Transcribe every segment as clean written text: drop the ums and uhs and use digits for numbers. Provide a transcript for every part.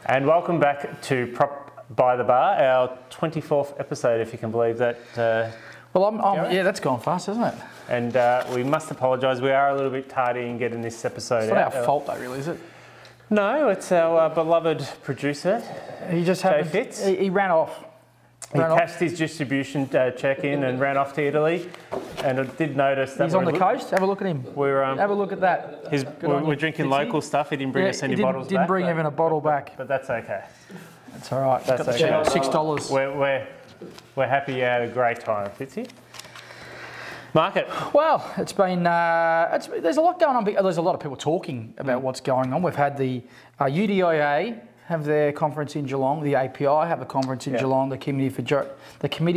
And welcome back to Prop by the Bar, our 24th episode, if you can believe that. Yeah, that's gone fast, isn't it? And we must apologise. We are a little bit tardy in getting this episode It's not our fault, though, really, is it? No, it's our beloved producer. He just Fitz. He ran off. He cashed his distribution check in and ran off to Italy. And I did notice that he's on the coast. Have a look at him. Have a look at that. We're drinking local stuff. He didn't bring us any bottles back. Didn't bring even a bottle back. But that's okay. That's all right. That's okay. $6. We're happy you had a great time, Fitzy. Market. Well, it's been there's a lot going on. There's a lot of people talking about what's going on. We've had the UDIA have their conference in Geelong. The API have a conference in Geelong. The Committee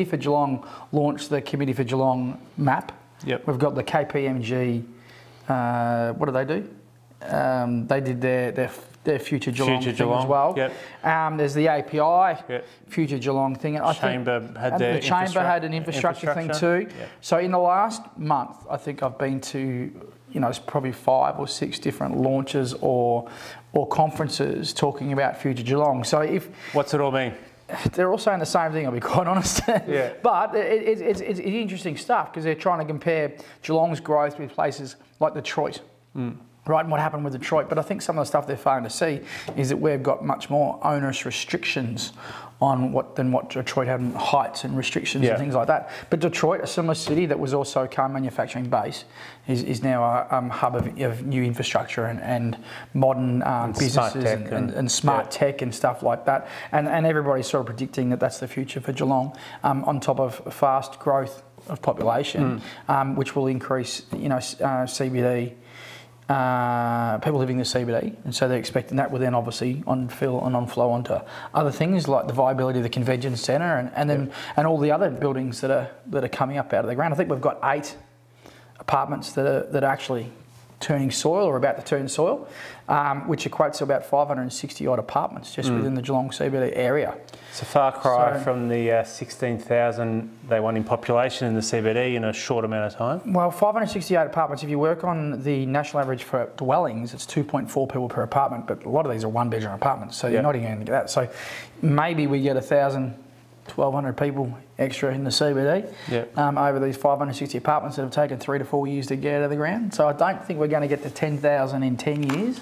for Geelong launched the Committee for Geelong map. Yep. We've got the KPMG. What do they do? They did their Future Geelong thing as well. Yep. There's the API Future Geelong thing. And the Chamber had an infrastructure thing too. Yep. So in the last month, I think I've been to, it's probably 5 or 6 different launches or conferences talking about Future Geelong. So what's it all mean? They're all saying the same thing, I'll be quite honest. Yeah. But it's interesting stuff because they're trying to compare Geelong's growth with places like Detroit. Right, and what happened with Detroit. But I think some of the stuff they're failing to see is that we've got much more onerous restrictions on than what Detroit had in heights and restrictions and things like that. But Detroit, a similar city that was also a car manufacturing base, is now a hub of new infrastructure and modern businesses and smart tech and stuff like that. And everybody's sort of predicting that that's the future for Geelong, on top of fast growth of population, which will increase, CBD. People living in the CBD, and so they're expecting that will then obviously flow onto other things like the viability of the convention centre and all the other buildings that are coming up out of the ground. I think we've got 8 apartments that are actually turning soil or about to turn soil, which equates to about 560 odd apartments just within the Geelong CBD area. It's a far cry from the 16,000 they want in population in the CBD in a short amount of time. Well, 568 apartments, if you work on the national average for dwellings, it's 2.4 people per apartment, but a lot of these are 1-bedroom apartments, so you're not even going to get that. So maybe we get 1,000, 1,200 people extra in the CBD over these 560 apartments that have taken 3 to 4 years to get out of the ground. So I don't think we're going to get to 10,000 in 10 years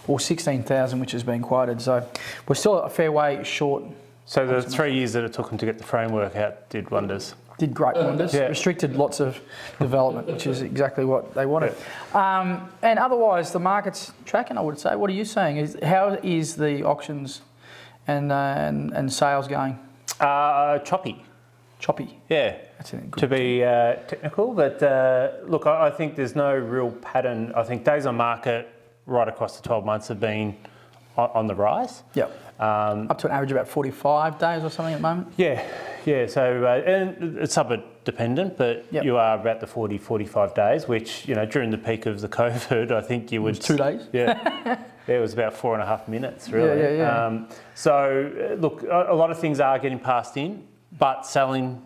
or 16,000, which has been quoted. So we're still a fair way short. So the 3 years that it took them to get the framework out did wonders. Did great wonders. Restricted lots of development, which is exactly what they wanted. And otherwise, the market's tracking, I would say. What are you saying? How is the auctions and sales going? Choppy. Choppy. Yeah. That's to be technical, but look, I think there's no real pattern. I think days on market right across the 12 months have been on the rise. Yep. Up to an average of about 45 days or something at the moment. Yeah. So and it's suburb dependent, but you are about the 40, 45 days, which during the peak of the COVID, I think you would. It was 2 days. Yeah. It was about 4.5 minutes, really. Yeah. So look, a lot of things are getting passed in, but selling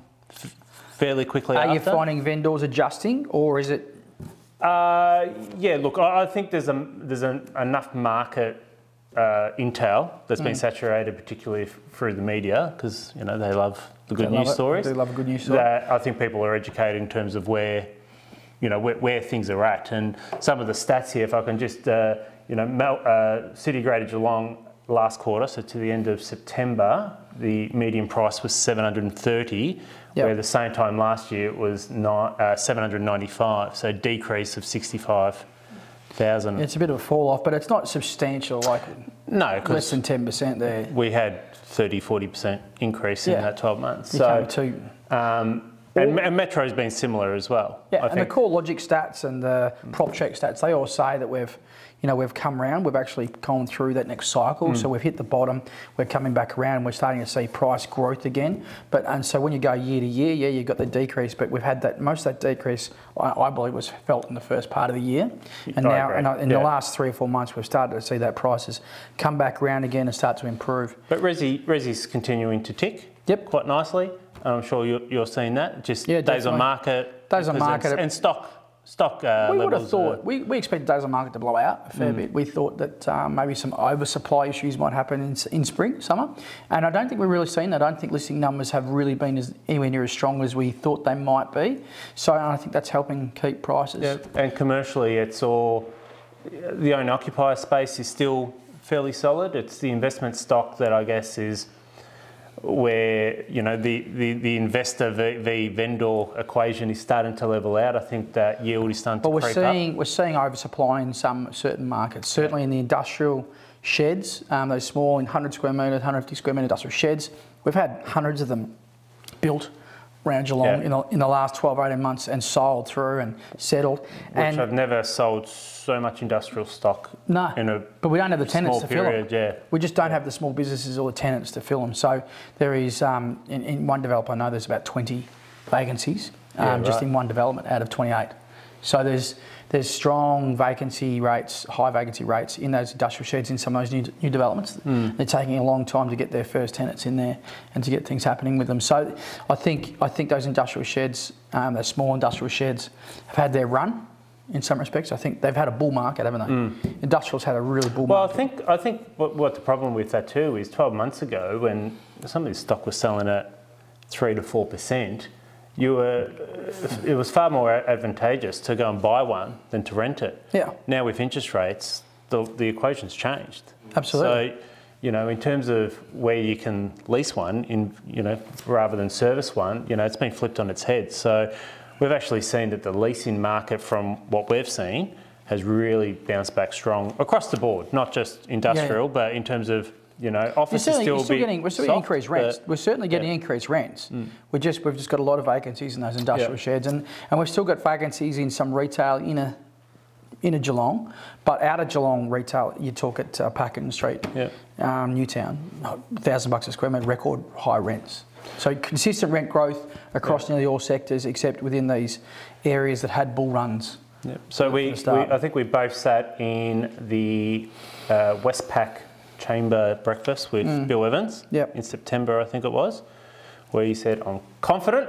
fairly quickly after. Are you finding vendors adjusting, or is it? Yeah. Look, I think there's enough market intel that's been saturated, particularly through the media, because they love the good news stories. They love a good news story. That I think people are educated in terms of where things are at, and some of the stats here. If I can just, City Greater Geelong last quarter, so to the end of September, the median price was 730, where the same time last year it was 795, so a decrease of 65,000. It's a bit of a fall off, but it's not substantial, no, less than 10% there. We had 30-40% increase in that 12 months. And Metro's been similar as well. Yeah, and the core logic stats and the prop check stats, they all say that we've come around. We've actually gone through that next cycle. So we've hit the bottom. We're coming back around. We're starting to see price growth again. And so when you go year to year, you've got the decrease. But we've had that most of that decrease, I believe, was felt in the first part of the year. And now, in the last 3 or 4 months, we've started to see that prices come back around again and start to improve. But Resi's continuing to tick quite nicely. I'm sure you're seeing that. Just days on market. Days on market. And stock stock We levels. would have thought, we expected days on market to blow out a fair bit. We thought that maybe some oversupply issues might happen in spring, summer. And I don't think we've really seen that. I don't think listing numbers have really been anywhere near as strong as we thought they might be. So I think that's helping keep prices. Yeah, and commercially it's all, the owner-occupier space is still fairly solid. It's the investment stock that I guess is where, you know, the investor v vendor equation is starting to level out. I think that yield is starting to creep up. We're seeing oversupply in some certain markets, certainly in the industrial sheds, those small 100 square metre, 150 square metre industrial sheds. We've had hundreds of them built around Geelong in the last 12, 18 months and sold through and settled. Which I've never sold so much industrial stock in a but we don't have the tenants to fill them. Yeah. We just don't have the small businesses or the tenants to fill them. So there is, in one developer I know there's about 20 vacancies just in one development out of 28. So there's strong vacancy rates, high vacancy rates in those industrial sheds in some of those new developments. They're taking a long time to get their first tenants in there and to get things happening with them. So I think those industrial sheds, those small industrial sheds, have had their run in some respects. I think they've had a bull market, haven't they? Industrial's had a really bull market. Well, I think what the problem with that too is 12 months ago when some of this stock was selling at 3 to 4%. It was far more advantageous to go and buy one than to rent it. Yeah. Now with interest rates, the equation's changed. Absolutely. So, you know, in terms of where you can lease one, rather than service one, you know, it's been flipped on its head. So we've actually seen that the leasing market, from what we've seen, has really bounced back strong across the board, not just industrial, but in terms of, you know, office is still getting increased rents. We're certainly getting increased rents. We've just got a lot of vacancies in those industrial sheds, and we've still got vacancies in some retail inner Geelong, but out of Geelong retail, you talk at Pakenham Street, Newtown, $1,000 a square metre, record high rents. So consistent rent growth across nearly all sectors, except within these areas that had bull runs. Yep. So I think we both sat in the Westpac Chamber breakfast with Bill Evans in September, I think it was, where he said, I'm confident,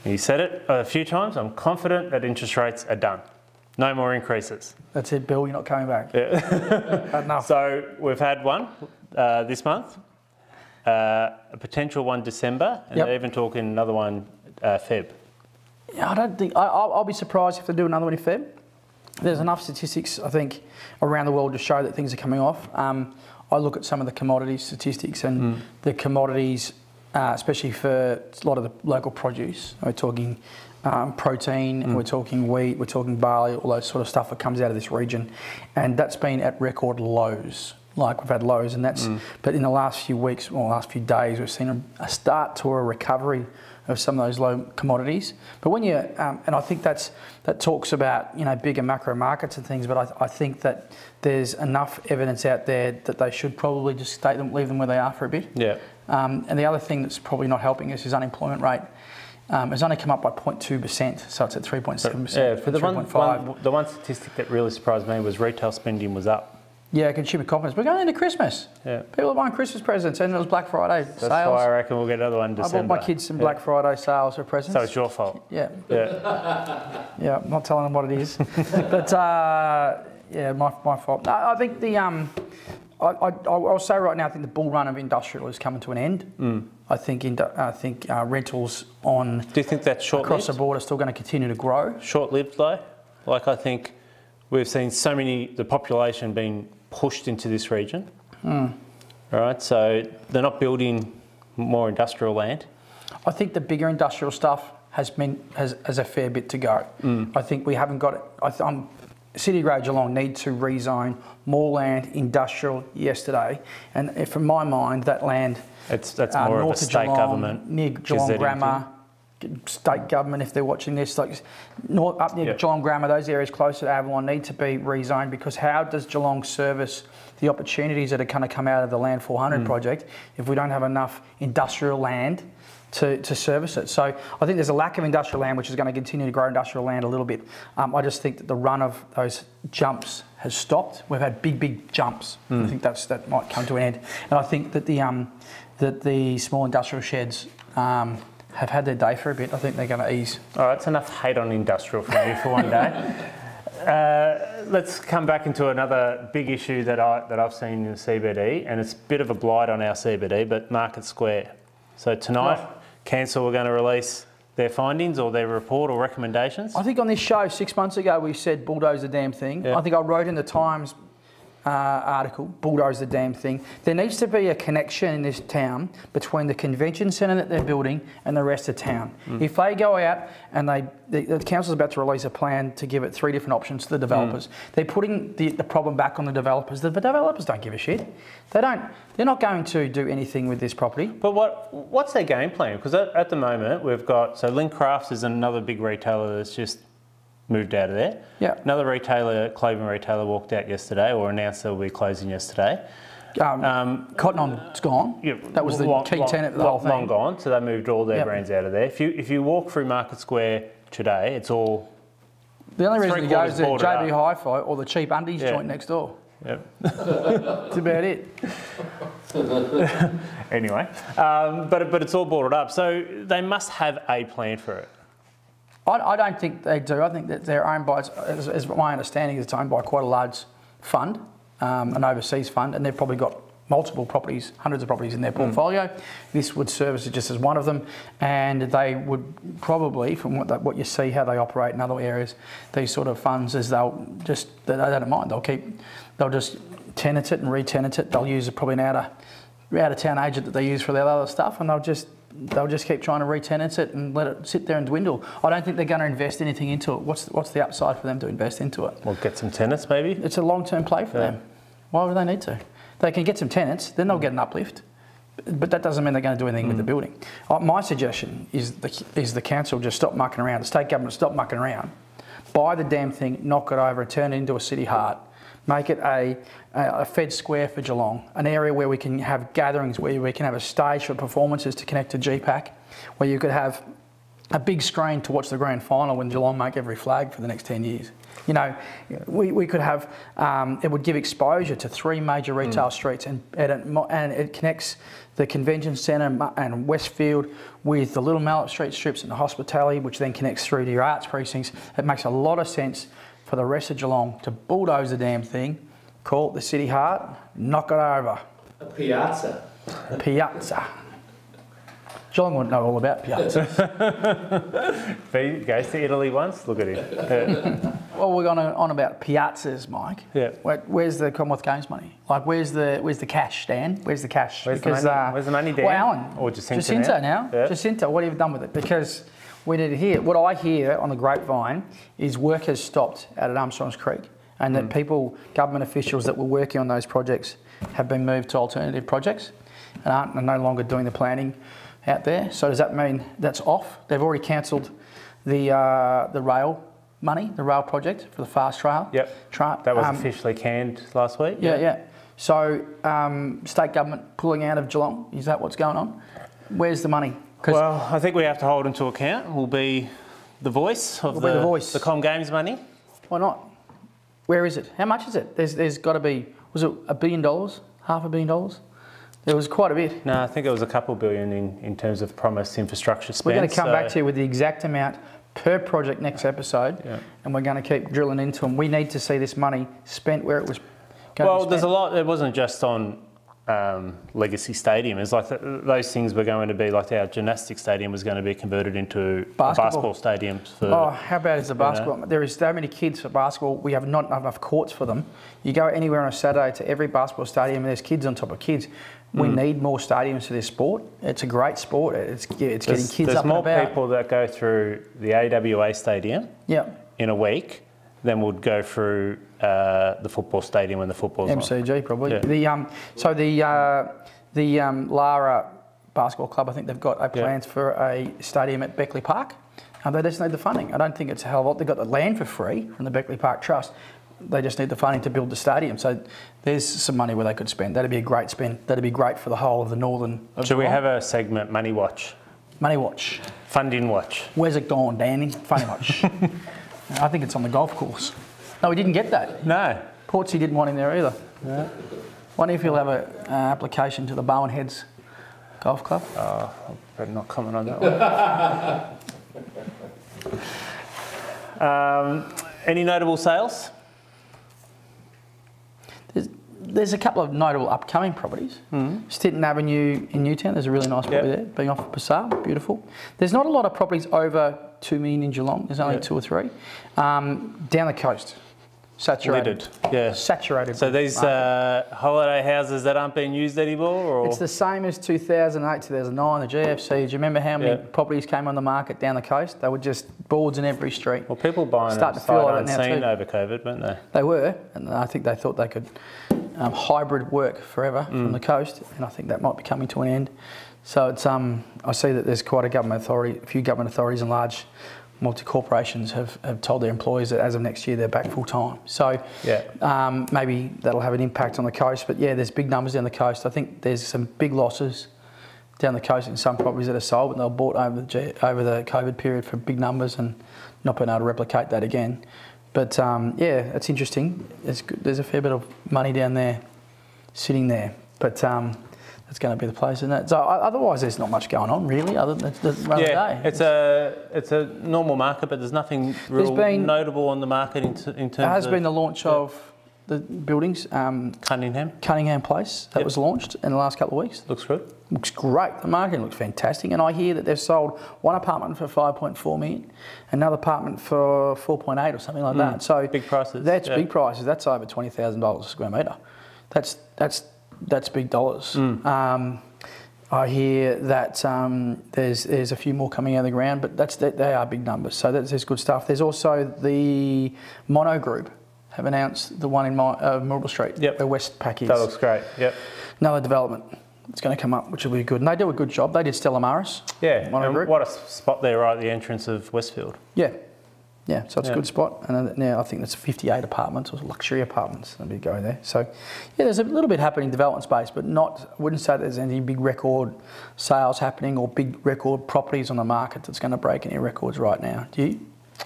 and he said it a few times, I'm confident that interest rates are done. No more increases. That's it, Bill, you're not coming back. Yeah. Enough. So we've had one this month, a potential one December, and they're even talking another one Feb. Yeah, I don't think, I'll be surprised if they do another one in Feb. There's enough statistics, I think, around the world to show that things are coming off. I look at some of the commodity statistics, and the commodities, especially for a lot of the local produce, we're talking protein, we're talking wheat, we're talking barley, all those sort of stuff that comes out of this region, and that's been at record lows. Like we've had lows, and that's. But in the last few weeks, or last few days, we've seen a start to a recovery of some of those low commodities. But when you, and I think that talks about, you know, bigger macro markets and things, but I think that there's enough evidence out there that they should probably just leave them where they are for a bit. Yeah. And the other thing that's probably not helping us is unemployment rate. It's only come up by 0.2%, so it's at 3.7%. Yeah, for the one statistic that really surprised me was retail spending was up. Yeah, consumer confidence. We're going into Christmas. Yeah. People are buying Christmas presents, and it was Black Friday sales. That's why I reckon we'll get another one in December. I bought my kids some Black Friday sales for presents. So it's your fault. Yeah. Yeah, I'm not telling them what it is. But, yeah, my fault. No, I think I'll say right now, I think the bull run of industrial is coming to an end. I think rentals on... Do you think that's short-lived? Across the board are still going to continue to grow. Short-lived though? Like, I think we've seen the population being pushed into this region. All right, so they're not building more industrial land. I think the bigger industrial stuff has a fair bit to go. I think we haven't got it. City Grade Geelong need to rezone more land industrial yesterday, and from my mind, that land that's more of a state government, near Geelong Grammar, state government, if they're watching this, like up near Geelong Grammar, those areas closer to Avalon need to be rezoned, because how does Geelong service the opportunities that are going to come out of the Land 400 project if we don't have enough industrial land to service it? So I think there's a lack of industrial land, which is going to continue to grow industrial land a little bit. I just think that the run of those jumps has stopped. We've had big jumps. I think that might come to an end. And I think that the small industrial sheds have had their day for a bit. I think they're going to ease. All right, it's enough hate on industrial from you for one day. Let's come back into another big issue that I've seen in the CBD, and it's a bit of a blight on our CBD, but Market Square. So tonight, Council are going to release their findings or their report or recommendations. I think on this show 6 months ago we said bulldoze the damn thing. Yeah. I think I wrote in the Times article, bulldoze the damn thing. There needs to be a connection in this town between the convention centre that they're building and the rest of town. If they go out and the council's about to release a plan to give it 3 different options to the developers, they're putting the problem back on the developers. The developers don't give a shit. They're not going to do anything with this property. But what's their game plan? Because at the moment we've got, so Link Crafts is another big retailer that's just moved out of there. Yeah. Another retailer, Cleveland retailer, walked out yesterday or announced they'll be closing yesterday. Cotton On's gone. Yeah, that was the key tenant of the whole thing. Long gone, so they moved all their brands out of there. If you walk through Market Square today, it's all... The only reason to go is the JB Hi-Fi or the cheap undies joint next door. Yep. That's about it. Anyway, but it's all boarded up, so they must have a plan for it. I don't think they do. I think that they're owned by, as my understanding is, it's owned by quite a large fund, an overseas fund, and they've probably got multiple properties, hundreds of properties in their portfolio. This would serve as just as one of them, and they would probably, from what you see how they operate in other areas, these sort of funds, is they don't mind. They'll just tenant it and re-tenant it. They'll use probably an out of town agent that they use for their other stuff, and they'll just keep trying to re-tenant it and let it sit there and dwindle. I don't think they're going to invest anything into it. What's the upside for them to invest into it? Well, get some tenants maybe? It's a long-term play for them. Why would they need to? They can get some tenants, then they'll get an uplift. But that doesn't mean they're going to do anything with the building. My suggestion is the council just stop mucking around, the state government stop mucking around, buy the damn thing, knock it over and turn it into a city heart. Make it a Fed Square for Geelong, an area where we can have gatherings, where we can have a stage for performances to connect to GPAC, where you could have a big screen to watch the grand final when Geelong make every flag for the next 10 years. You know, we could have, it would give exposure to 3 major retail streets and it connects the convention centre and Westfield with the Lt Malop Street strips and the hospitality, which then connects through to your arts precincts. It makes a lot of sense for the rest of Geelong to bulldoze the damn thing, call it the city heart, knock it over. A piazza. Piazza. Geelong wouldn't know all about piazzas. He goes to Italy once, look at him. Yeah. Well, we're going on about piazzas, Mike. Yeah. Where's the Commonwealth Games money? Like, where's the cash, Dan? Where's the cash? Where's the money, Dan? Well, Alan. Or Jacinta now? Yeah. Jacinta, what have you done with it? Because we need to hear. What I hear on the grapevine is work has stopped out at Armstrong's Creek, and that government officials that were working on those projects have been moved to alternative projects and are no longer doing the planning out there. So does that mean that's off? They've already cancelled the rail money, the rail project for the fast rail. Yep. That was officially canned last week. Yeah. So state government pulling out of Geelong, is that what's going on? Where's the money? Well, I think we have to hold into account. We'll be the voice of the Com Games money. Why not? Where is it? How much is it? There's got to be, was it $1 billion? $500 million? There was quite a bit. No, I think it was a couple billion in terms of promised infrastructure spend. We're going to come back to you with the exact amount per project next episode, and we're going to keep drilling into them. We need to see this money spent where it was going to be spent. There's a lot. It wasn't just on Legacy Stadium. It's like those things were going to be like our gymnastics stadium was going to be converted into basketball stadiums. How bad is the basketball? There is so many kids for basketball. We have not enough courts for them. You go anywhere on a Saturday to every basketball stadium, and there's kids on top of kids. We need more stadiums for this sport. It's a great sport. It's getting kids up and about. There's more people that go through the AWA stadium in a week than would go through the football stadium when the football's on. MCG probably. Yeah. The Lara Basketball Club, I think they've got plans for a stadium at Beckley Park. They just need the funding. I don't think it's a hell of a lot. They've got the land for free from the Beckley Park Trust. They just need the funding to build the stadium. So there's some money where they could spend. That'd be a great spend. That'd be great for the whole of the northern. Should we have a segment, Money Watch? Money Watch. Funding Watch. Where's it gone, Danny? Funny Watch. I think it's on the golf course. No, we didn't get that. No. Portsy didn't want him there either. Yeah. Wonder if he'll have an application to the Bowen Heads Golf club. I better not comment on that one. Any notable sales? There's a couple of notable upcoming properties. Stinton Avenue in Newtown, there's a really nice property there, being offered for sale, beautiful. There's not a lot of properties over 2 million in Geelong, there's only 2 or 3. Down the coast, saturated. Yeah. Saturated. So these holiday houses that aren't being used anymore? Or? It's the same as 2008, 2009, the GFC. Do you remember how many properties came on the market down the coast? They were just boards in every street. Well, people buying them sight unseen over COVID, weren't they? They were, and I think they thought they could hybrid work forever from the coast, and I think that might be coming to an end. So it's I see that there's quite a few government authorities and large multi-corporations have told their employees that as of next year they're back full time. So maybe that'll have an impact on the coast. But yeah, there's big numbers down the coast. I think there's some big losses down the coast in some properties that are sold, but they were bought over the COVID period for big numbers and not being able to replicate that again. But yeah, it's interesting. There's a fair bit of money down there sitting there. But that's going to be the place, isn't it? So otherwise, there's not much going on really, other than the run of the day. It's a normal market, but there's nothing real notable on the market in terms of... There has been the launch of the buildings. Cunningham Place, that was launched in the last couple of weeks. Looks good. Looks great. The market looks fantastic. And I hear that they've sold one apartment for 5.4 million, another apartment for 4.8 or something like that. So big prices. That's big prices. That's over $20,000 a square metre. That's big dollars. I hear that there's a few more coming out of the ground, but they are big numbers. So there's good stuff. There's also the Mono Group have announced the one in Malop Street, where Westpac is. That looks great. Yep. Another development. It's going to come up, which will be good. And they do a good job. They did Stella Maris. Yeah, and what a spot there right at the entrance of Westfield. Yeah. Yeah, so it's a good spot. And now I think there's 58 apartments, or luxury apartments, that we go there. So, yeah, there's a little bit happening in development space, but I wouldn't say there's any big record sales happening or big record properties on the market that's going to break any records right now. Do you?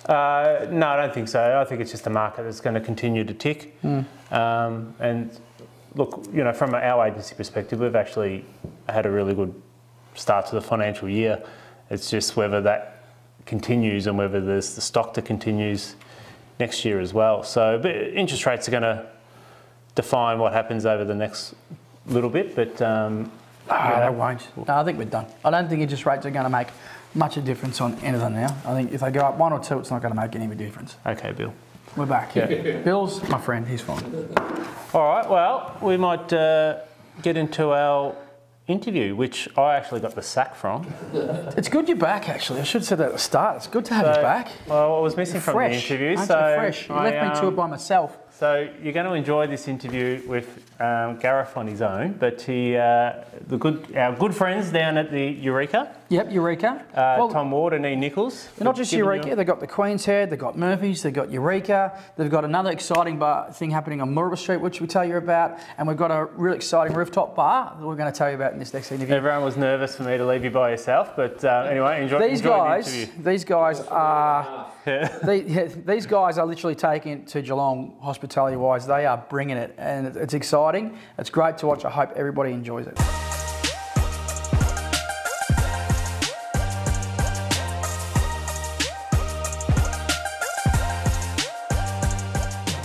No, I don't think so. I think it's just a market that's going to continue to tick. And look, you know, from our agency perspective, we've actually had a really good start to the financial year. It's just whether that continues and whether there's the stock that continues next year as well. So but interest rates are going to define what happens over the next little bit, but... they won't. No, I think we're done. I don't think interest rates are going to make much of a difference on anything now. I think if they go up 1 or 2, it's not going to make any difference. Okay, Bill. We're back. Yeah. Bill's my friend, he's fine. All right, well, we might get into our interview, which I actually got the sack from. It's good you're back, actually. I should have said that at the start. It's good to have you back. Well, I was missing from the interview. So fresh. You left me to it by myself. So you're going to enjoy this interview with Gareth on his own, but our good friends down at the Eureka. Yep, Eureka. Tom Ward and Ian Nichols. They're not just Eureka, they've got the Queen's Head, they've got Murphy's, they've got Eureka, they've got another exciting thing happening on Malop Street, which we'll tell you about, and we've got a really exciting rooftop bar that we're going to tell you about in this next interview. Everyone was nervous for me to leave you by yourself, but anyway, enjoy the interview. These guys are... These guys are literally taking it to Geelong hospitality-wise. They are bringing it, and it's exciting. It's great to watch. I hope everybody enjoys it.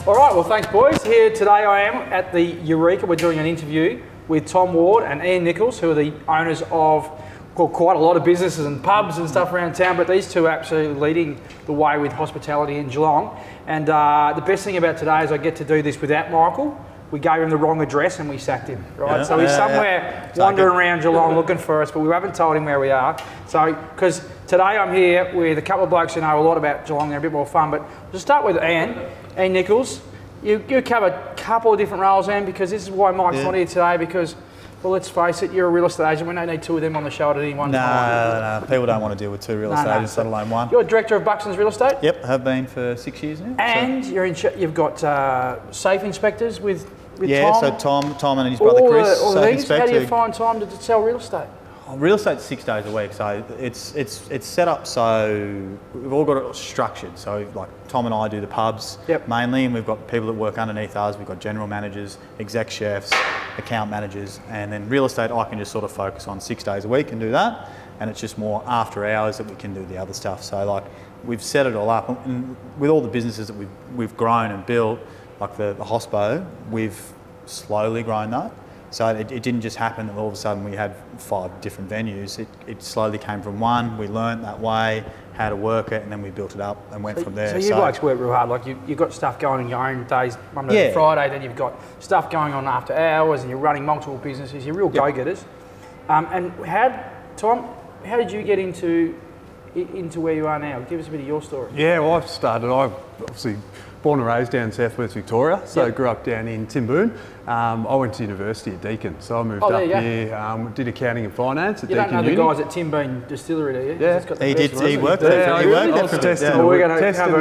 All right, well, thanks, boys. Here today I am at the Eureka. We're doing an interview with Tom Ward and Ian Nichols, who are the owners of quite a lot of businesses and pubs and stuff around town, but these two are absolutely leading the way with hospitality in Geelong. And the best thing about today is I get to do this without Michael. We gave him the wrong address and we sacked him, right? Yeah. So he's somewhere wandering around Geelong looking for us, but we haven't told him where we are. So, because today I'm here with a couple of blokes who know a lot about Geelong, they're a bit more fun, but we'll start with Ian Nichols. You cover a couple of different roles, Ian, because this is why Mike's not here today, because well, let's face it, you're a real estate agent. We don't need 2 of them on the show at any one time. No, people don't want to deal with 2 real estate agents, let alone 1. You're director of Buxton's Real Estate? Yep, have been for 6 years now. And you've got safe inspectors with Tom? Yeah, so Tom and his brother Chris, safe inspector. How do you find time to sell real estate? Real estate's 6 days a week, so it's set up so we've all got it structured. So like Tom and I do the pubs mainly, and we've got people that work underneath us. We've got general managers, exec chefs, account managers, and then real estate I can just sort of focus on 6 days a week and do that. And it's just more after hours that we can do the other stuff. So like we've set it all up, and with all the businesses that we've grown and built, like the hospo, we've slowly grown that. So it didn't just happen that all of a sudden we had 5 different venues. It slowly came from one. We learnt that way, how to work it, and then we built it up and went from there. So you blokes work real hard. Like you've got stuff going on your own days, Monday to Friday. Then you've got stuff going on after hours, and you're running multiple businesses. You're real go-getters. And Tom, how did you get into where you are now? Give us a bit of your story. Yeah, well, I've obviously born and raised down in southwest Victoria, so grew up down in Timboon. I went to university at Deakin, so I moved up here, did accounting and finance at Deakin Uni. You don't know the guys at Timboon Distillery, do you? Yeah, he worked there. He worked there for testing the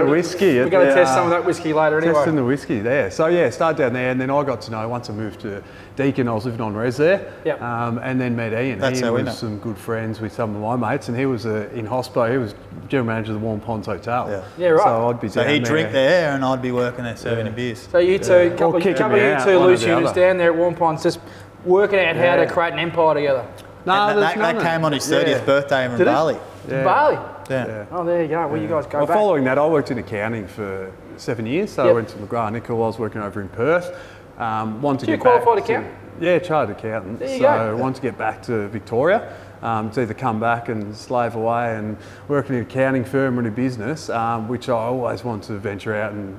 whiskey. We're going to test some of that whiskey later anyway. Testing the whiskey there. So yeah, started down there, and then I got to know, once I moved to Deakin, I was living on res there, and then met Ian. That's Ian was some good friends with some of my mates, and he was in hospo. He was general manager of the Warm Ponds Hotel. Yeah, right. So I'd be down he'd drink there, and I'd be working there serving him beers. So you two, couple of you two loose units down there at Warm Ponds, just working out how to create an empire together. No, that came on his 30th birthday in Bali. Bali? Yeah. Oh, there you go. Well, you guys go back. Following that, I worked in accounting for 7 years. So I went to Lt Nichols. I was working over in Perth. Wanted to get qualified accountant? Yeah, chartered accountant. There you go. Wanted to get back to Victoria. To either come back and slave away and work in an accounting firm or in a business, which I always wanted to venture out and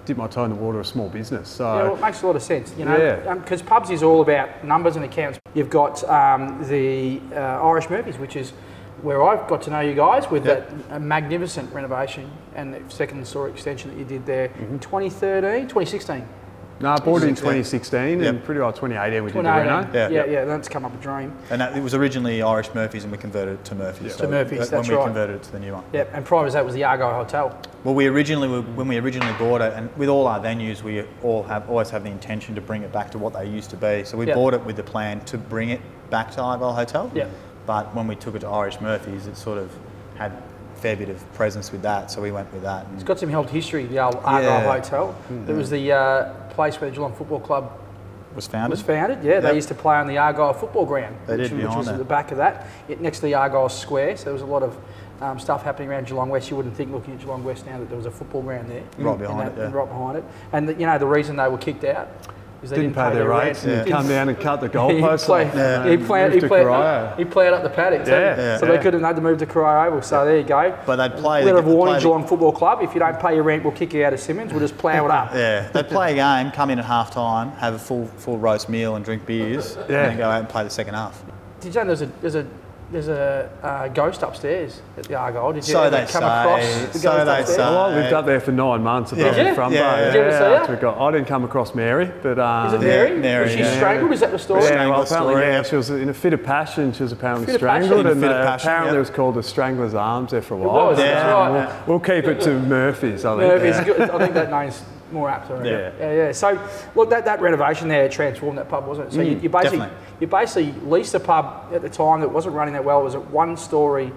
dip my toe in the water of a small business. So well, it makes a lot of sense, you know, because pubs is all about numbers and accounts. You've got the Irish Murphys, which is where I've got to know you guys with that magnificent renovation and the second story extension that you did there in 2016. No, I bought it in 2016 and pretty well 2018 we did the reno. Yeah, that's come up a dream. And it was originally Irish Murphys, and we converted it to Murphys. To Murphys, that's when we converted it to the new one. Yeah, and prior to that was the Argyle Hotel. Well, when we originally bought it, and with all our venues, we always have the intention to bring it back to what they used to be. So we bought it with the plan to bring it back to Argyle Hotel. Yeah. But when we took it to Irish Murphys, it sort of had fair bit of presence with that, so we went with that. It's got some old history, the old Argyle Hotel. It was the place where the Geelong Football Club was founded. They used to play on the Argyle football ground, which was at the back of that, next to the Argyle Square. So there was a lot of stuff happening around Geelong West. You wouldn't think, looking at Geelong West now, that there was a football ground there. Right behind it. And the reason they were kicked out is they didn't pay their rates. Come down and cut the goalposts. He ploughed up the paddock. So they couldn't have to move to Corio Oval. So there you go. But they'd play. We'll have warning Geelong Football Club. If you don't pay your rent, we'll kick you out of Simmons. We'll just plough it up. They'd play a game, come in at half time, have a full roast meal and drink beers, and then go out and play the second half. Did you know there's a ghost upstairs at the Argyle? Did you come across the ghost upstairs? Well, I lived up there for 9 months. Did you? Front Did you ever see her? I didn't come across Mary, but is it Mary? Mary. Was she strangled? Is that the story? Yeah, well, apparently she was in a fit of passion. She was apparently strangled, and apparently it was called the Strangler's Arms there for a while. It was, that's right. We'll keep it to Murphy's, I think. Murphy's. I think that name's more apt. Yeah. So look, that renovation there transformed that pub, wasn't it? So you basically leased a pub at the time that wasn't running that well. It was a one-storey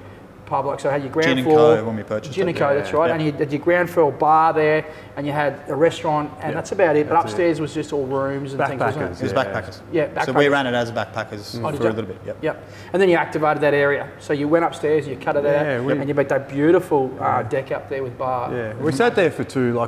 pub, like so. Had your ground floor. When we purchased Gin and Co, that's right. And you had your ground floor bar there, and you had a restaurant, and that's about it. But upstairs was just all rooms and things, wasn't it? It was backpackers. Yeah, backpackers. So we ran it as backpackers for a little bit. Yep. And then you activated that area. So you went upstairs, you cut it out, and you made that beautiful deck up there with bar. Yeah, we sat there for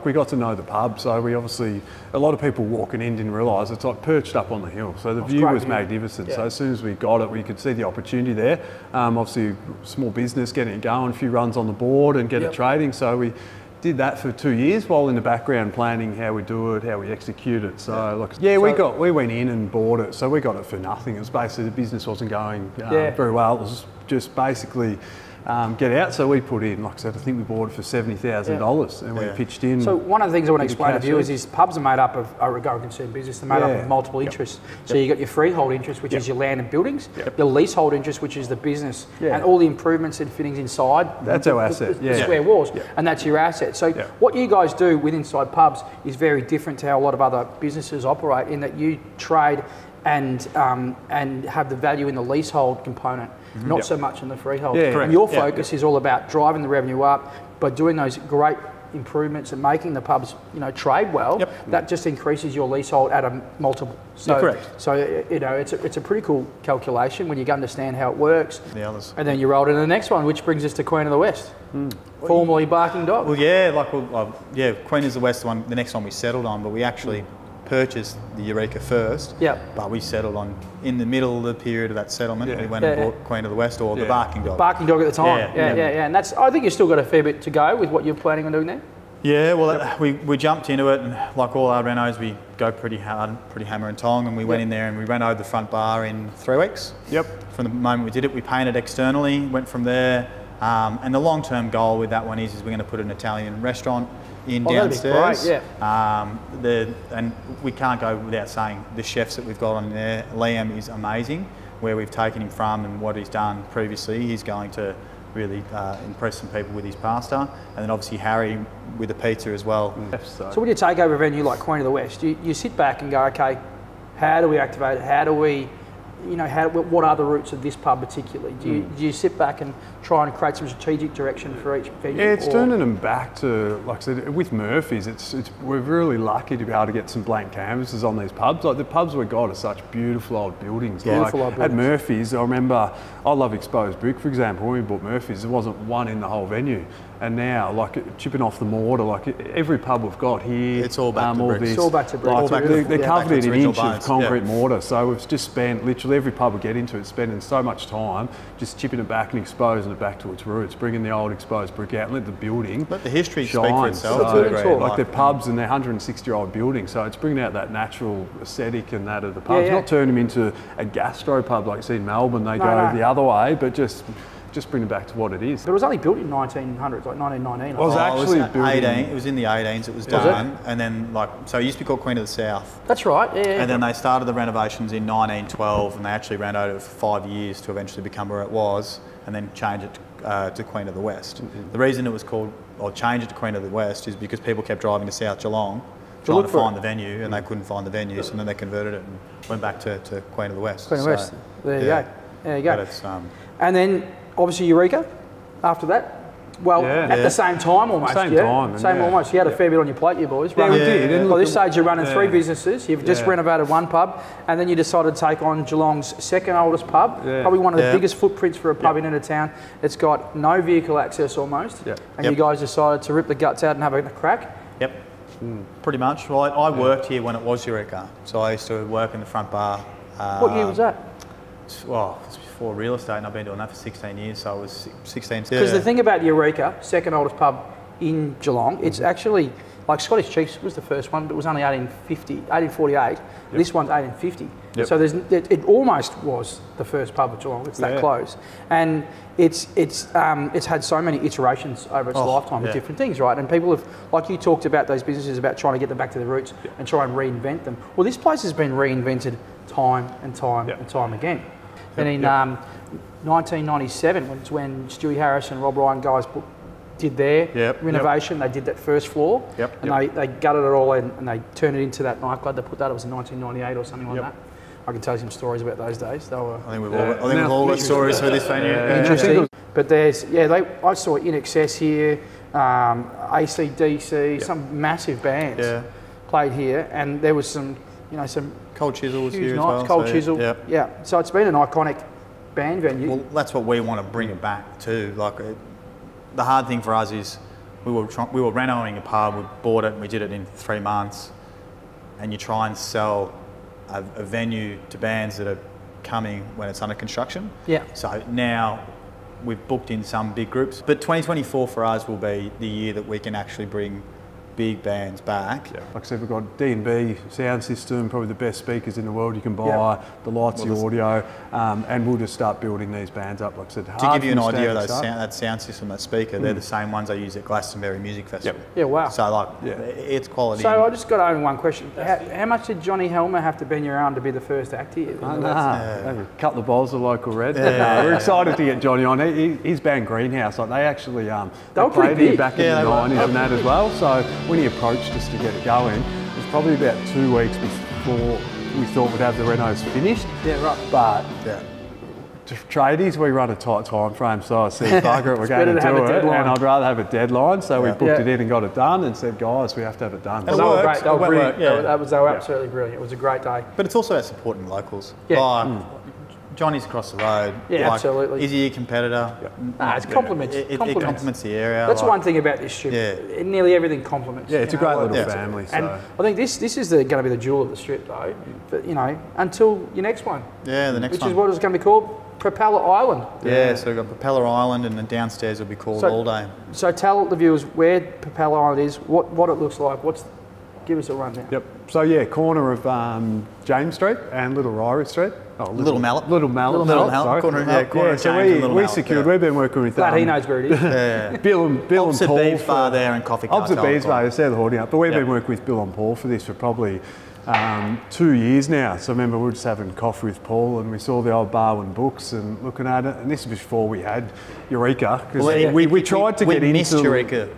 we got to know the pub. So we obviously, a lot of people walking in didn't realise it's like perched up on the hill. So the view was magnificent. So as soon as we got it, we could see the opportunity there. Obviously, small business, getting it going, a few runs on the board and get it trading. So we did that for 2 years while in the background planning how we do it, how we execute it. So we went in and bought it. So we got it for nothing. It was basically the business wasn't going very well. It was just basically get out. So we put in, like I said, I think we bought it for $70,000 and we pitched in. So one of the things I want to explain to viewers is pubs are made up of a going concern business. They're made up of multiple interests. So you got your freehold interest, which is your land and buildings, your leasehold interest, which is the business, and all the improvements and fittings inside. That's our asset. The square walls, and that's your asset. So what you guys do with inside pubs is very different to how a lot of other businesses operate, in that you trade and have the value in the leasehold component, not so much in the freehold. And your focus is all about driving the revenue up by doing those great improvements and making the pubs, trade well, that just increases your leasehold at a multiple. So, correct. So, it's a pretty cool calculation when you understand how it works. The others. And then you roll into the next one, which brings us to Queen of the West, formerly Barking Dog. Well, yeah, Queen is the West, the next one we settled on, but we actually purchased the Eureka first. But we settled on, in the middle of the period of that settlement, we went and bought Queen of the West or the Barking Dog. Barking Dog at the time. Yeah. And I think you've still got a fair bit to go with what you're planning on doing there. Yeah, well, we jumped into it, and like all our renos, we go pretty hard, pretty hammer and tong, and we went in there and we renoed the front bar in 3 weeks. From the moment we did it, we painted externally, went from there, and the long-term goal with that one is we're going to put an Italian restaurant in downstairs. That'd be great, and we can't go without saying the chefs that we've got on there. Liam is amazing, where we've taken him from and what he's done previously. He's going to really impress some people with his pasta, and then obviously Harry with the pizza as well. So when you take over a venue like Queen of the West, you sit back and go, okay, how do we activate it? How do we, what are the roots of this pub particularly? Do you sit back and try and create some strategic direction for each venue? Yeah, it's turning them back to, like I said, with Murphy's, we're really lucky to be able to get some blank canvases on these pubs. Like the pubs we've got are such beautiful old buildings. At Murphy's, I remember, I love exposed brick, for example. When we bought Murphy's, there wasn't one in the whole venue. And now, like chipping off the mortar, like every pub we've got here, it's all back to brick. It's all back to brick. They're covered in an inch of concrete mortar. So we've just spent, literally every pub we get into it, spending so much time just chipping it back and exposing it back to its roots, bringing the old exposed brick out and let the building Let the history shine. speak for itself. So, like they're pubs and they're 160-year-old buildings, so it's bringing out that natural aesthetic and that of the pubs. Not turning them into a gastro pub like you see in Melbourne. They go the other way, but just bring it back to what it is. But it was only built in 1900s, like 1919. It was actually built 18. It was in the 18s. It was done, and then so it used to be called Queen of the South. That's right. Yeah. And then they started the renovations in 1912, and they actually renovated it for 5 years to eventually become where it was, and then change it to Queen of the West. The reason it was called, or change it to Queen of the West, is because people kept driving to South Geelong trying to find the venue, and they couldn't find the venue, so then they converted it and went back to Queen of the West. Queen of the West. There you go. There you go. But it's, and then obviously Eureka after that. Well, at the same time almost. Same almost. You had a fair bit on your plate, you boys. Yeah, we did. By this stage, you're running 3 businesses. You've just renovated 1 pub, and then you decided to take on Geelong's second oldest pub, probably one of the biggest footprints for a pub in and out of town. It's got no vehicle access almost, and you guys decided to rip the guts out and have a crack. Pretty much. Well, I worked here when it was Eureka, so I used to work in the front bar. What year was that? Well, it's before real estate, and I've been doing that for 16 years, so I was 16. Because the thing about Eureka, second oldest pub in Geelong, it's actually, like Scottish Chiefs was the first one, but it was only 1848. This one's 1850. So it almost was the first pub of Geelong. It's that close. And it's had so many iterations over its lifetime with different things, right? And people have, like you talked about those businesses, about trying to get them back to the roots and try and reinvent them. Well, this place has been reinvented time and time and time again. And in 1997, when Stewie Harris and Rob Ryan guys did their renovation, they did that first floor, and they gutted it all and they turned it into that nightclub. They put that, it was in 1998 or something like that. I can tell you some stories about those days. They were, I think we've all got stories for this venue. Interesting. But there's, I saw In Excess here, AC/DC, some massive bands played here, and there was some, some Cold Chisel was here as nights, well. Cold Chisel, So it's been an iconic band venue. Well, that's what we want to bring it back to. Like, the hard thing for us is we were renovating a pub, we bought it, and we did it in 3 months, and you try and sell a venue to bands that are coming when it's under construction. So now we've booked in some big groups, but 2024 for us will be the year that we can actually bring big bands back. Like I said, we've got D&B sound system, probably the best speakers in the world you can buy, the lights, the audio, and we'll just start building these bands up. Like I said, to give you an idea of that sound system, that speaker, they're the same ones I use at Glastonbury Music Festival. So it's quality. So I just got only one question. How much did Johnny Helmer have to bend your arm to be the first act here? A couple of bowls of local red. We're excited to get Johnny on. His band Greenhouse, like they actually they played here back in the 90s and that as well. So when he approached us to get it going, it was probably about 2 weeks before we thought we'd have the renos finished. But tradies, we run a tight time frame, so I said, bugger it, we're going to do it, and I'd rather have a deadline, so we booked it in and got it done and said, guys, we have to have it done. And they were great, they were brilliant. They were absolutely brilliant. It was a great day. But it's also about supporting locals. Yeah. Like, Johnny's across the road. Yeah, absolutely. Is he a competitor? Nah, it complements. It complements the area. That's one thing about this strip. Yeah. Nearly everything complements. Yeah, it's a great little family. And I think this is going to be the jewel of the strip, though. But, you know, until your next one. Yeah, the next one. Which is what it's going to be called, Propeller Island. Yeah, so we've got Propeller Island, and then downstairs will be called All Day. So tell the viewers where Propeller Island is, what it looks like. Give us a rundown. Yep. So yeah, corner of James Street and Little Ryrie Street. Oh, Little Malop. Little Malop. Sorry. Corner of James so and Little we Malop, secured. We've been working with. Glad he knows where it is. Bill and Paul. Opposite Bar there and Coffee Cartel. Opposite Bees Bar, it's there the hoarding up. But we've been working with Bill and Paul for this for probably 2 years now. So I remember we were just having coffee with Paul and we saw the old Barwon books and looking at it. And this was before we had Eureka. Because we tried to get into... We missed Eureka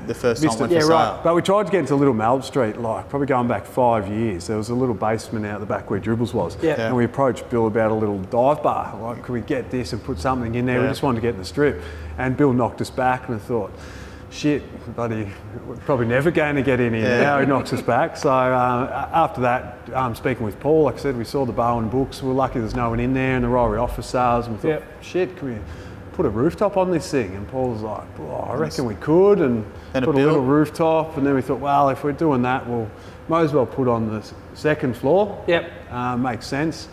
the first time we went for sale. Right. But we tried to get into Little Malop Street, like probably going back 5 years. There was a little basement out the back where Dribbles was. Yeah. And we approached Bill about a little dive bar. Like, could we get this and put something in there? We just wanted to get in the strip. And Bill knocked us back and I thought, shit, buddy, we're probably never going to get in here now. He knocks us back. So after that, speaking with Paul, like I said, we saw the Barwon books. We were lucky there's no one in there, and the Ryrie office sales. And we thought, shit, can we put a rooftop on this thing? And Paul was like, I reckon we could, and put a little rooftop. And then we thought, well, if we're doing that, we'll might as well put on the second floor. Yep. Makes sense.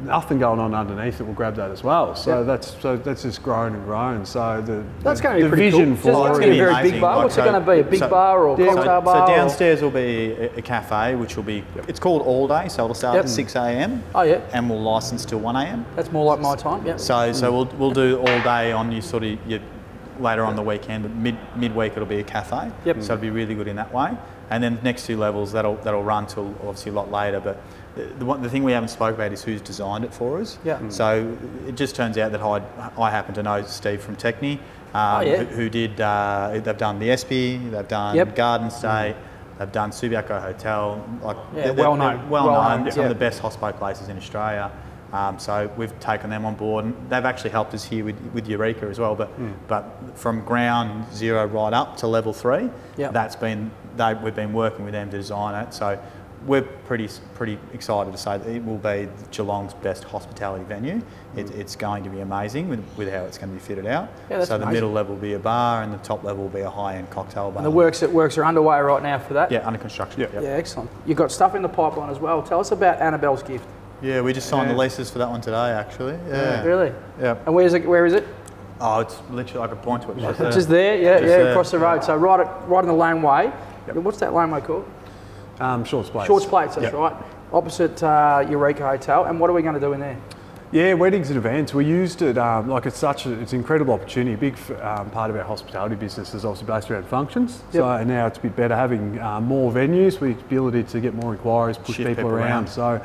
Nothing going on underneath it will grab that as well. So that's just grown and grown. So that's going to be the pretty vision cool. for It's going to be a very big bar. What's it going to be? A big bar or cocktail bar? So downstairs will be a cafe, which will be it's called All Day. So it'll start at 6 a.m. Oh yeah. And we'll license till 1 a.m. That's more like my time. Yeah. So we'll do all day on your sort of your later on the weekend. Midweek it'll be a cafe. Yep. So it'll be really good in that way. And then the next two levels that'll run till obviously a lot later, but. The thing we haven't spoke about is who's designed it for us. Yeah. So it just turns out that I happen to know Steve from Techni, who did, they've done the SP, they've done Garden State, they've done CBD Hotel. They're well known, some of the best hospo places in Australia. So we've taken them on board, and they've actually helped us here with Eureka as well. But from ground zero right up to level 3, we've been working with them to design it. So we're pretty excited to say that it will be Geelong's best hospitality venue. It's going to be amazing with how it's going to be fitted out. Yeah, so the middle level will be a bar and the top level will be a high-end cocktail bar. And the works are underway right now for that? Yeah, under construction. Yeah, excellent. You've got stuff in the pipeline as well. Tell us about Annabelle's gift. Yeah, we just signed the leases for that one today, actually. Yeah. Really? Yeah. And where is it? Oh, it's literally, I could point to it. Just there, across the road. So right in the laneway. Yep. What's that laneway called? Shorts Plates. Shorts Plates, that's right. Opposite Eureka Hotel. And what are we going to do in there? Yeah, weddings and events. We used it it's an incredible opportunity. A big part of our hospitality business is obviously based around functions. Yep. So now it's a bit better having more venues with the ability to get more inquiries, push people around. So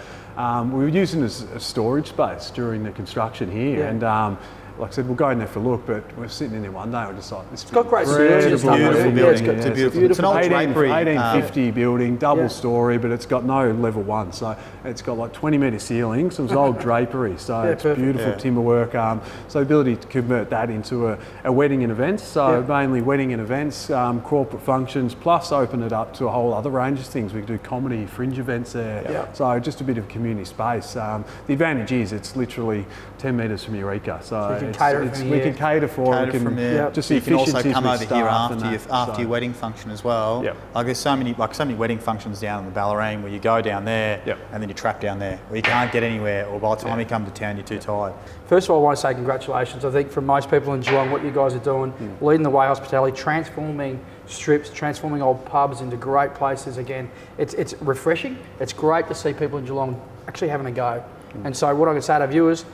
we were using it as a storage space during the construction here, and like I said, we'll go in there for a look, but we're sitting in there one day, we're just like, this is got great ceilings. It's a beautiful building. It's an old drapery. 1850 building, double story, but it's got no level 1. So it's got like 20-metre ceilings. It was old drapery, so it's beautiful timber work. So the ability to convert that into a wedding and events. So mainly wedding and events, corporate functions, plus open it up to a whole other range of things. We can do comedy, fringe events there. Yeah. So just a bit of community space. The advantage is it's literally 10 metres from Eureka. So we can cater for it. Just you can also come over here after your wedding function as well. Like there's so many wedding functions down in the Ballerine where you go down there and then you're trapped down there, or you can't get anywhere, or by the time you come to town you're too tired. First of all, I want to say congratulations. I think for most people in Geelong, what you guys are doing, leading the way hospitality, transforming strips, transforming old pubs into great places again. It's refreshing. It's great to see people in Geelong actually having a go. And so what I can say to viewers,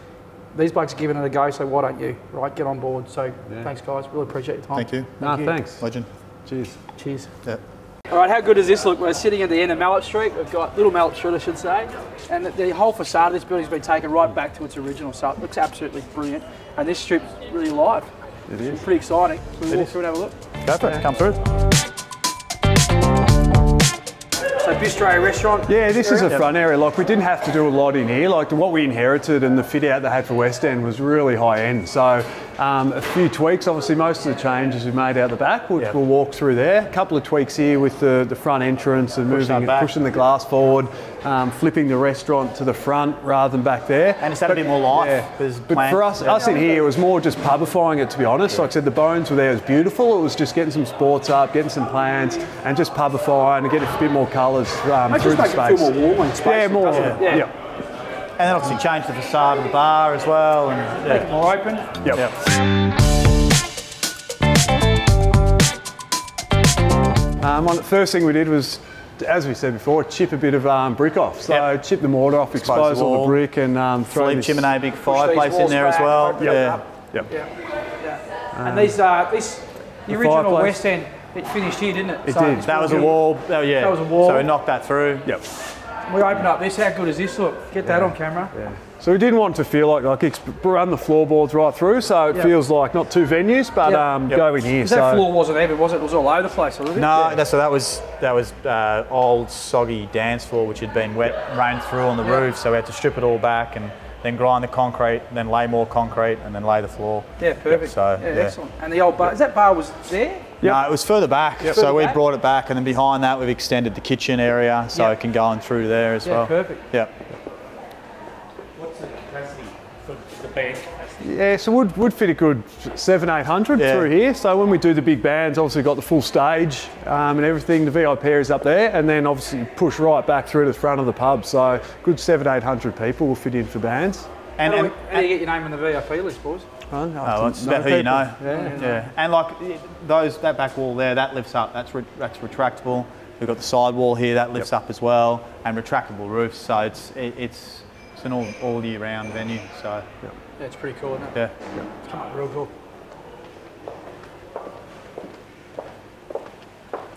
these blokes are giving it a go, so why don't you? Right, get on board. So thanks, guys. Really appreciate your time. Thank you. Thanks. Legend. Cheers. Cheers. Yeah. All right, how good does this look? We're sitting at the end of Malop Street. We've got Little Malop Street, I should say. And the whole facade of this building's been taken right back to its original, so it looks absolutely brilliant. And this strip's really live. It is. It's pretty exciting. Can we walk through and have a look? Go for it. Come through. So So bistro restaurant. Yeah, this is a front area. Like we didn't have to do a lot in here. Like what we inherited and the fit out they had for West End was really high end. So a few tweaks. Obviously, most of the changes we made out the back, which we'll walk through there. A couple of tweaks here with the front entrance and pushing the glass forward, flipping the restaurant to the front rather than back there. And it's had a bit more life. Yeah. But for us in here, it was more just pubifying it, to be honest. Like I said, the bones were there. It was beautiful. It was just getting some sports up, getting some plants, and just pubifying and getting a bit more colours through the space. It feel more warm in space. Yeah, more. Yeah. And then obviously change the facade of the bar as well. And Make it more open. The first thing we did was, as we said before, chip a bit of brick off. So chip the mortar off, expose all the brick, and throw this chimney, big fireplace in there as well. And these the original West End, it finished here, didn't it? It did. That was a wall. Oh, yeah. That was a wall. So we knocked that through. Yep. We opened up this. How good does this look? Get that on camera. Yeah. So we didn't want to feel like run the floorboards right through, so it feels like not two venues, but go in here. That floor wasn't even, was it? It was all over the place, wasn't it? No, that was old soggy dance floor which had been rained through on the roof, so we had to strip it all back and then grind the concrete, then lay more concrete, and then lay the floor. Yeah, perfect. So excellent. And the old bar, that bar was there? No, it was further back. So we brought it back, and then behind that we've extended the kitchen area, so it can go in through there as well. Perfect. Yeah. What's the capacity for the band capacity? Yeah, so would fit a good 700-800 through here. So when we do the big bands, obviously got the full stage and everything. The VIP area is up there, and then obviously push right back through to the front of the pub. So good 700-800 people will fit in for bands. And how do you get your name on the VIP list, boys? It's about who you know. Yeah. And like that back wall there, that lifts up. That's retractable. We've got the side wall here that lifts up as well, and retractable roofs. So it's an all year round venue. So yeah, it's pretty cool, isn't it? Yeah. It's come up real cool.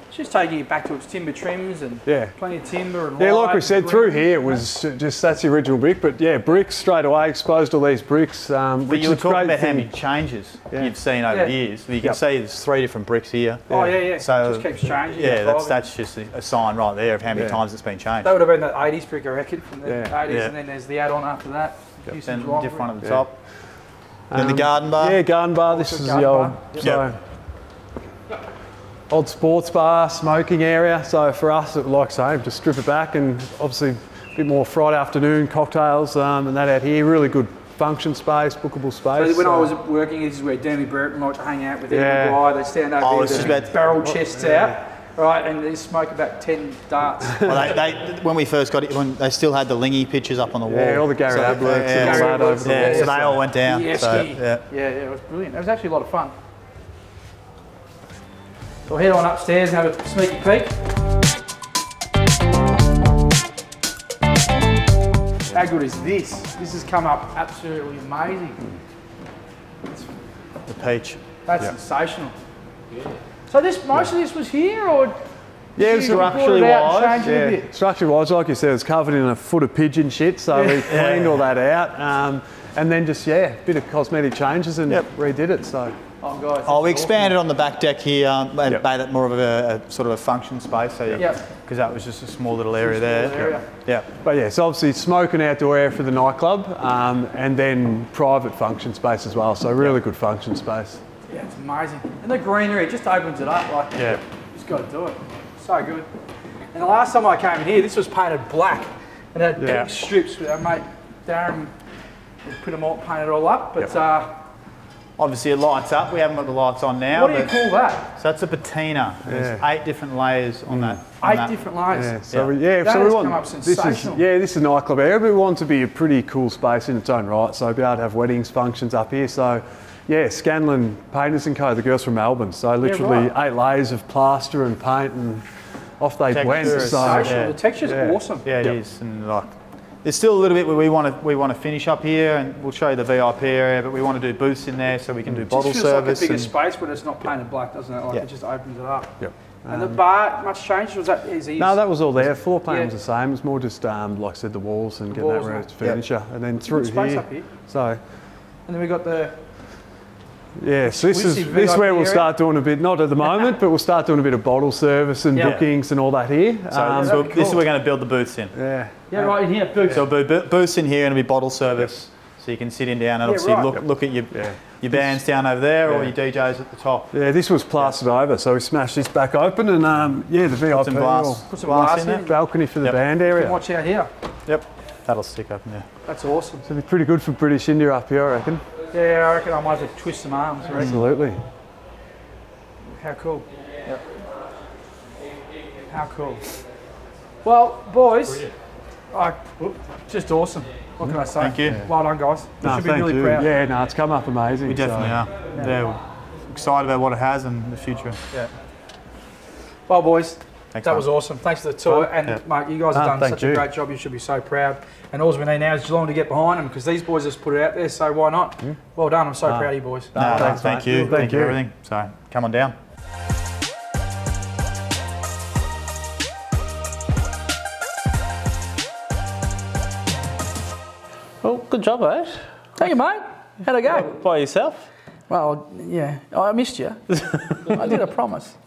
It's just taking it back to its timber trims and plenty of timber and like we said, through here it was just, that's the original brick, but bricks straight away, exposed all these bricks. But you were talking about how many changes you've seen over the years. You can see there's 3 different bricks here. Oh yeah. So it just keeps changing. Yeah, that's just a sign right there of how many times it's been changed. That would have been the 80s brick, I reckon, from the 80s, and then there's the add-on after that. Then different one at the top. Then the garden bar. Yeah, garden bar. This is the old. Old sports bar, smoking area. So for us, like I say, just strip it back, and obviously a bit more Friday afternoon cocktails and that out here. Really good function space, bookable space. So when I was working, this is where Danny Burton liked to hang out with Eddie McGuire. They stand over there with barrel chests out. Right, and they smoke about 10 darts. Well, they when we first got it, when they still had the Lingy pictures up on the wall. Yeah, all the Gary Ablets and all that over the wall. So they all went down. Yeah, it was brilliant. It was actually a lot of fun. So we'll head on upstairs and have a sneaky peek. How good is this? This has come up absolutely amazing. The peach. That's sensational. So most of this was here, or structurally wise. Structurally wise, like you said, it's covered in a foot of pigeon shit, so we cleaned all that out, and then just a bit of cosmetic changes and redid it. So. We expanded on the back deck here and made it more of a sort of a function space. So because that was just a small little area there. But so obviously smoke and outdoor area for the nightclub, and then private function space as well. So really good function space. Yeah, it's amazing. And the greenery just opens it up. You just got to do it. So good. And the last time I came in here, this was painted black and it had big strips. Our mate Darren put them all, painted it all up, but. Obviously it lights up. We haven't got the lights on now. What do you call that? So that's a patina. There's 8 different layers on that. 8 different layers. Yeah. So we want, come up sensational. This is a nightclub area, but we want to be a pretty cool space in its own right. So be able to have weddings, functions up here. So Scanlon Painters and Co. The girls from Melbourne. So literally 8 layers of plaster and paint, and off they went. The texture's awesome. Yeah, it is. And there's still a little bit where we want to finish up here, and we'll show you the VIP area, but we want to do booths in there so we can do bottle service. It feels like a bigger space when it's not painted black, doesn't it? It just opens it up. Yep. And the bar, much changed? Was that easy? No, that was all there. Floor plan was the same. It was more just, like I said, the walls and getting that ready to furniture. And then through space up here. So. And then we got the Yeah, so this is VIP where we'll area. start doing a bit, not at the moment, but we'll start doing a bit of bottle service and bookings and all that here. So this is where we're going to build the booths in. Yeah. Yeah, right in here, boots. So booths in here and it'll be bottle service. So you can sit in down and obviously right. look at your bands down over there or your DJs at the top. Yeah, this was plastered over, so we smashed this back open and the VIP Some glass. Put some glass in there. balcony for the band area. Watch out here. Yep, that'll stick up in there. That's awesome. It'll be pretty good for British India up here, I reckon. Yeah, I reckon I might have to twist some arms. I reckon. Absolutely. How cool. Yep. How cool. Well, boys, just awesome. What can I say? Thank you. Well done, guys. You No, should be thank really you. proud. Yeah, no, it's come up amazing. We definitely are. Yeah, we're excited about what it has and the future. Yeah. Well, boys, Thanks, that mate. was awesome. Thanks for the tour. And, mate, you guys have done thank such a you. great job. You should be so proud. And all we need now is Geelong to get behind them because these boys just put it out there, so why not? Well done. I'm so proud of you boys. No, thanks, thank mate. you. Thank Thank you you. for everything. So come on down. Well, good job, eh? Thank you, mate. How'd it go? By yourself? Well, yeah. I missed you. I did, I promise.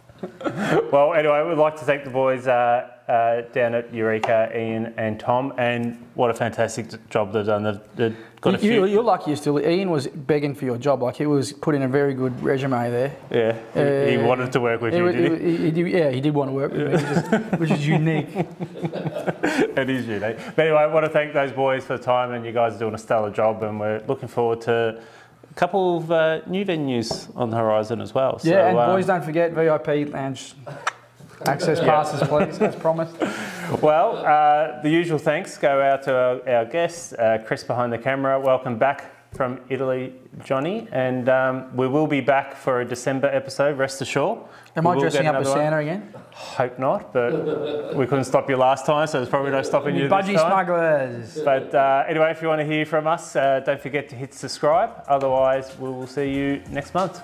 Well, anyway, we'd like to thank the boys down at Eureka, Ian and Tom, and what a fantastic job they've done. They've got a few. You're lucky still. Ian was begging for your job. Like, he was putting a very good resume there. Yeah, he wanted to work with you, did he? He did want to work with me, which is unique. It is unique. But anyway, I want to thank those boys for the time, and you guys are doing a stellar job, and we're looking forward to a couple of new venues on the horizon as well. Yeah, so, and boys, don't forget VIP lounge access passes, please, as promised. Well, the usual thanks go out to our guests, Chris behind the camera. Welcome back from Italy, Johnny, and we will be back for a December episode, rest assured. Am I dressing up as Santa again? Hope not, but we couldn't stop you last time, so there's probably no stopping you this Budgie time. smugglers. But anyway, if you want to hear from us, don't forget to hit subscribe. Otherwise, we will see you next month.